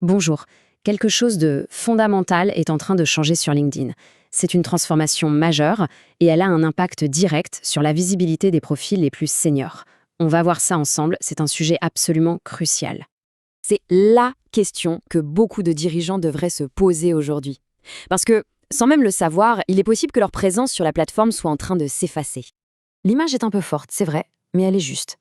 Bonjour. Quelque chose de fondamental est en train de changer sur LinkedIn. C'est une transformation majeure et elle a un impact direct sur la visibilité des profils les plus seniors. On va voir ça ensemble, c'est un sujet absolument crucial. C'est la question que beaucoup de dirigeants devraient se poser aujourd'hui. Parce que, sans même le savoir, il est possible que leur présence sur la plateforme soit en train de s'effacer. L'image est un peu forte, c'est vrai, mais elle est juste.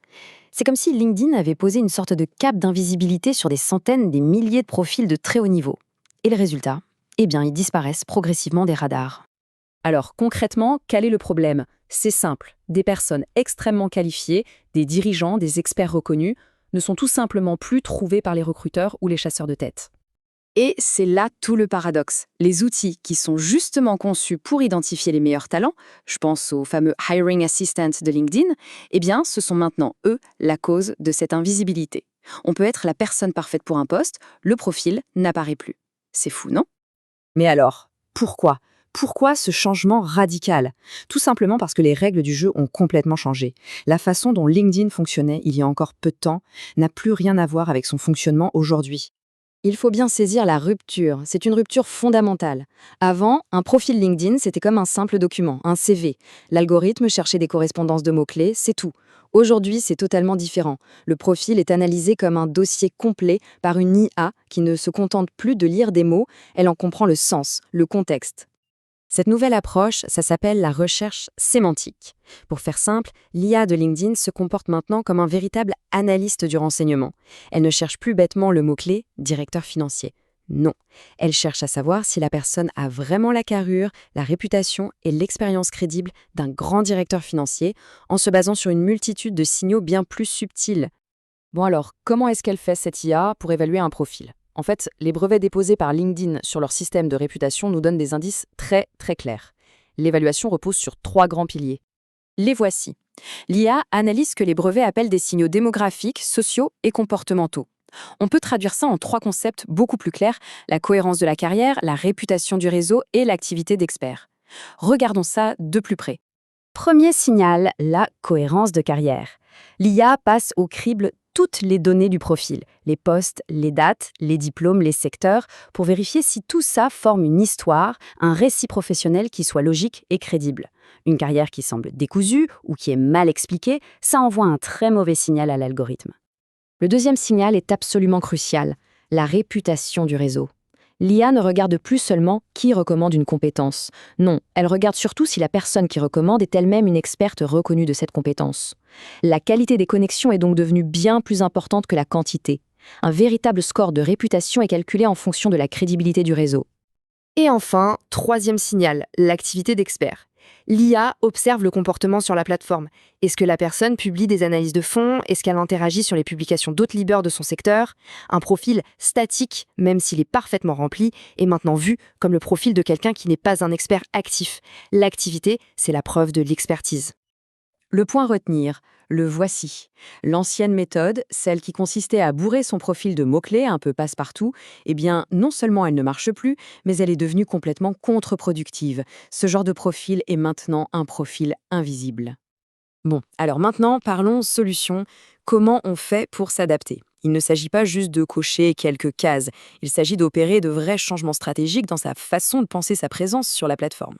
C'est comme si LinkedIn avait posé une sorte de cape d'invisibilité sur des centaines, des milliers de profils de très haut niveau. Et le résultat? Eh bien, ils disparaissent progressivement des radars. Alors, concrètement, quel est le problème? C'est simple. Des personnes extrêmement qualifiées, des dirigeants, des experts reconnus, ne sont tout simplement plus trouvés par les recruteurs ou les chasseurs de tête. Et c'est là tout le paradoxe. Les outils qui sont justement conçus pour identifier les meilleurs talents, je pense au fameux Hiring Assistant de LinkedIn, eh bien, ce sont maintenant, eux, la cause de cette invisibilité. On peut être la personne parfaite pour un poste, le profil n'apparaît plus. C'est fou, non? Mais alors, pourquoi? Pourquoi ce changement radical? Tout simplement parce que les règles du jeu ont complètement changé. La façon dont LinkedIn fonctionnait il y a encore peu de temps n'a plus rien à voir avec son fonctionnement aujourd'hui. Il faut bien saisir la rupture. C'est une rupture fondamentale. Avant, un profil LinkedIn, c'était comme un simple document, un CV. L'algorithme cherchait des correspondances de mots-clés, c'est tout. Aujourd'hui, c'est totalement différent. Le profil est analysé comme un dossier complet par une IA qui ne se contente plus de lire des mots, elle en comprend le sens, le contexte. Cette nouvelle approche, ça s'appelle la recherche sémantique. Pour faire simple, l'IA de LinkedIn se comporte maintenant comme un véritable analyste du renseignement. Elle ne cherche plus bêtement le mot-clé directeur financier. Non, elle cherche à savoir si la personne a vraiment la carrure, la réputation et l'expérience crédible d'un grand directeur financier en se basant sur une multitude de signaux bien plus subtils. Bon alors, comment est-ce qu'elle fait cette IA pour évaluer un profil? En fait, les brevets déposés par LinkedIn sur leur système de réputation nous donnent des indices très très clairs. L'évaluation repose sur trois grands piliers. Les voici. L'IA analyse ce que les brevets appellent des signaux démographiques, sociaux et comportementaux. On peut traduire ça en trois concepts beaucoup plus clairs, la cohérence de la carrière, la réputation du réseau et l'activité d'expert. Regardons ça de plus près. Premier signal, la cohérence de carrière. L'IA passe au crible toutes les données du profil, les postes, les dates, les diplômes, les secteurs, pour vérifier si tout ça forme une histoire, un récit professionnel qui soit logique et crédible. Une carrière qui semble décousue ou qui est mal expliquée, ça envoie un très mauvais signal à l'algorithme. Le deuxième signal est absolument crucial, la réputation du réseau. L'IA ne regarde plus seulement qui recommande une compétence. Non, elle regarde surtout si la personne qui recommande est elle-même une experte reconnue de cette compétence. La qualité des connexions est donc devenue bien plus importante que la quantité. Un véritable score de réputation est calculé en fonction de la crédibilité du réseau. Et enfin, troisième signal, l'activité d'expert. L'IA observe le comportement sur la plateforme. Est-ce que la personne publie des analyses de fond? Est-ce qu'elle interagit sur les publications d'autres leaders de son secteur? Un profil statique, même s'il est parfaitement rempli, est maintenant vu comme le profil de quelqu'un qui n'est pas un expert actif. L'activité, c'est la preuve de l'expertise. Le point à retenir, le voici. L'ancienne méthode, celle qui consistait à bourrer son profil de mots-clés un peu passe-partout, eh bien, non seulement elle ne marche plus, mais elle est devenue complètement contre-productive. Ce genre de profil est maintenant un profil invisible. Bon, alors maintenant, parlons solution. Comment on fait pour s'adapter? Il ne s'agit pas juste de cocher quelques cases, il s'agit d'opérer de vrais changements stratégiques dans sa façon de penser sa présence sur la plateforme.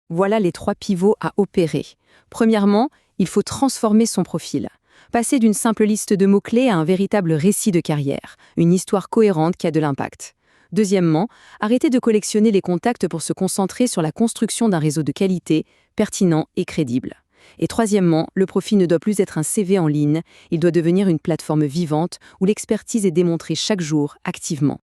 Voilà les trois pivots à opérer. Premièrement, il faut transformer son profil. Passer d'une simple liste de mots-clés à un véritable récit de carrière, une histoire cohérente qui a de l'impact. Deuxièmement, arrêter de collectionner les contacts pour se concentrer sur la construction d'un réseau de qualité, pertinent et crédible. Et troisièmement, le profil ne doit plus être un CV en ligne, il doit devenir une plateforme vivante où l'expertise est démontrée chaque jour, activement.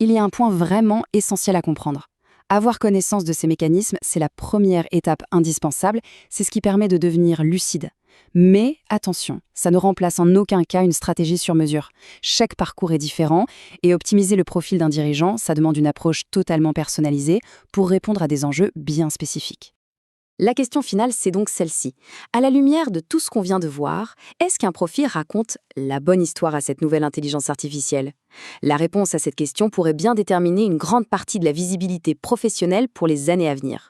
Il y a un point vraiment essentiel à comprendre. Avoir connaissance de ces mécanismes, c'est la première étape indispensable, c'est ce qui permet de devenir lucide. Mais attention, ça ne remplace en aucun cas une stratégie sur mesure. Chaque parcours est différent et optimiser le profil d'un dirigeant, ça demande une approche totalement personnalisée pour répondre à des enjeux bien spécifiques. La question finale, c'est donc celle-ci. À la lumière de tout ce qu'on vient de voir, est-ce qu'un profil raconte la bonne histoire à cette nouvelle intelligence artificielle? La réponse à cette question pourrait bien déterminer une grande partie de la visibilité professionnelle pour les années à venir.